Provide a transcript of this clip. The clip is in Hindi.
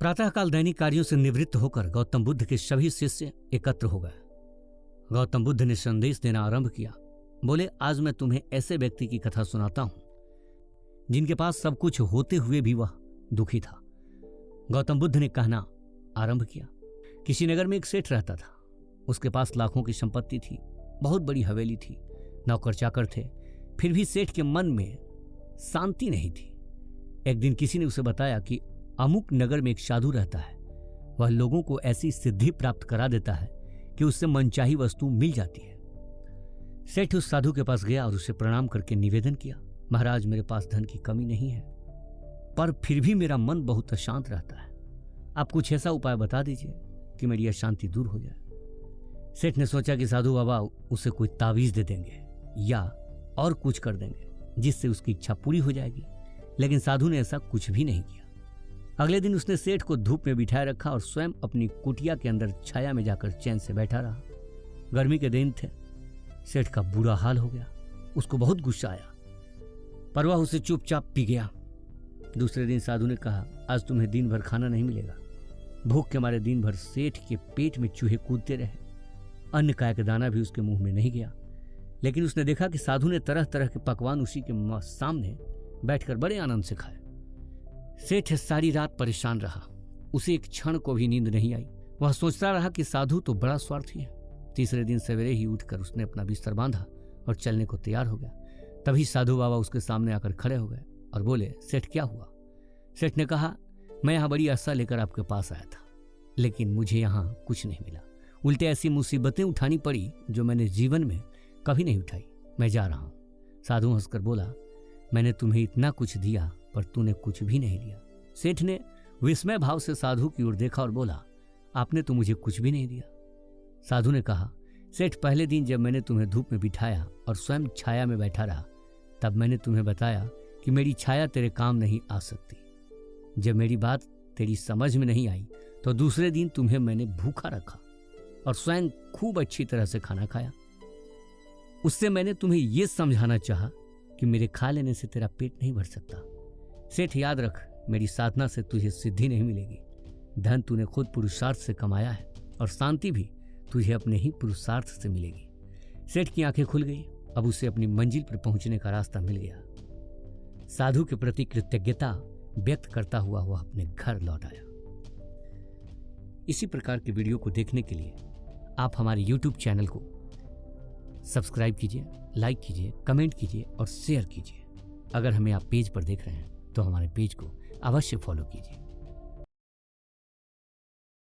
प्रातःकाल दैनिक कार्यों से निवृत्त होकर गौतम बुद्ध के सभी शिष्य एकत्र हो गए। गौतम बुद्ध ने संदेश देना आरंभ किया। बोले, आज मैं तुम्हें ऐसे व्यक्ति की कथा सुनाता हूं जिनके पास सब कुछ होते हुए भी वह दुखी था। गौतम बुद्ध ने कहना आरंभ किया। किसी नगर में एक सेठ रहता था। उसके पास लाखों की संपत्ति थी, बहुत बड़ी हवेली थी, नौकर चाकर थे, फिर भी सेठ के मन में शांति नहीं थी। एक दिन किसी ने उसे बताया कि अमुक नगर में एक साधु रहता है। वह लोगों को ऐसी सिद्धि प्राप्त करा देता है कि उससे मनचाही वस्तु मिल जाती है। सेठ उस साधु के पास गया और उसे प्रणाम करके निवेदन किया, महाराज, मेरे पास धन की कमी नहीं है, पर फिर भी मेरा मन बहुत अशांत रहता है। आप कुछ ऐसा उपाय बता दीजिए कि मेरी अशांति दूर हो जाए। सेठ ने सोचा कि साधु बाबा उसे कोई तावीज दे देंगे या और कुछ कर देंगे जिससे उसकी इच्छा पूरी हो जाएगी, लेकिन साधु ने ऐसा कुछ भी नहीं किया। अगले दिन उसने सेठ को धूप में बिठाए रखा और स्वयं अपनी कुटिया के अंदर छाया में जाकर चैन से बैठा रहा। गर्मी के दिन थे। सेठ का बुरा हाल हो गया। उसको बहुत गुस्सा आया, पर वह उसे चुपचाप पी गया। दूसरे दिन साधु ने कहा, आज तुम्हें दिन भर खाना नहीं मिलेगा। भूख के मारे दिन भर सेठ के पेट में चूहे कूदते रहे। अन्न का एक दाना भी उसके मुंह में नहीं गया, लेकिन उसने देखा कि साधु ने तरह तरह के पकवान उसी के सामने बैठकर बड़े आनंद से खाए। सेठ सारी रात परेशान रहा। उसे एक क्षण को भी नींद नहीं आई। वह सोचता रहा कि साधु तो बड़ा स्वार्थी है। तीसरे दिन सवेरे ही उठकर उसने अपना बिस्तर बांधा और चलने को तैयार हो गया। तभी साधु बाबा उसके सामने आकर खड़े हो गए और बोले, सेठ क्या हुआ? सेठ ने कहा, मैं यहाँ बड़ी आशा लेकर आपके पास आया था, लेकिन मुझे यहाँ कुछ नहीं मिला। उल्टे ऐसी मुसीबतें उठानी पड़ी जो मैंने जीवन में कभी नहीं उठाई। मैं जा रहा हूँ। साधु हंसकर बोला, मैंने तुम्हें इतना कुछ दिया पर तूने कुछ भी नहीं लिया। सेठ ने विस्मय भाव से साधु की ओर देखा और बोला, आपने तो मुझे कुछ भी नहीं दिया। साधु ने कहा, सेठ, पहले दिन जब मैंने तुम्हें धूप में बिठाया और स्वयं छाया में बैठा रहा, तब मैंने तुम्हें बताया कि मेरी छाया तेरे काम नहीं आ सकती। जब मेरी बात तेरी समझ में नहीं आई तो दूसरे दिन तुम्हें मैंने भूखा रखा और स्वयं खूब अच्छी तरह से खाना खाया। उससे मैंने तुम्हें यह समझाना चाहा कि मेरे खा लेने से तेरा पेट नहीं भर सकता। सेठ, याद रख, मेरी साधना से तुझे सिद्धि नहीं मिलेगी। धन तूने खुद पुरुषार्थ से कमाया है और शांति भी तुझे अपने ही पुरुषार्थ से मिलेगी। सेठ की आंखें खुल गई। अब उसे अपनी मंजिल पर पहुंचने का रास्ता मिल गया। साधु के प्रति कृतज्ञता व्यक्त करता हुआ वह अपने घर लौट आया। इसी प्रकार के वीडियो को देखने के लिए आप हमारे YouTube चैनल को सब्सक्राइब कीजिए, लाइक कीजिए, कमेंट कीजिए और शेयर कीजिए। अगर हमें आप पेज पर देख रहे हैं तो हमारे पेज को अवश्य फॉलो कीजिए।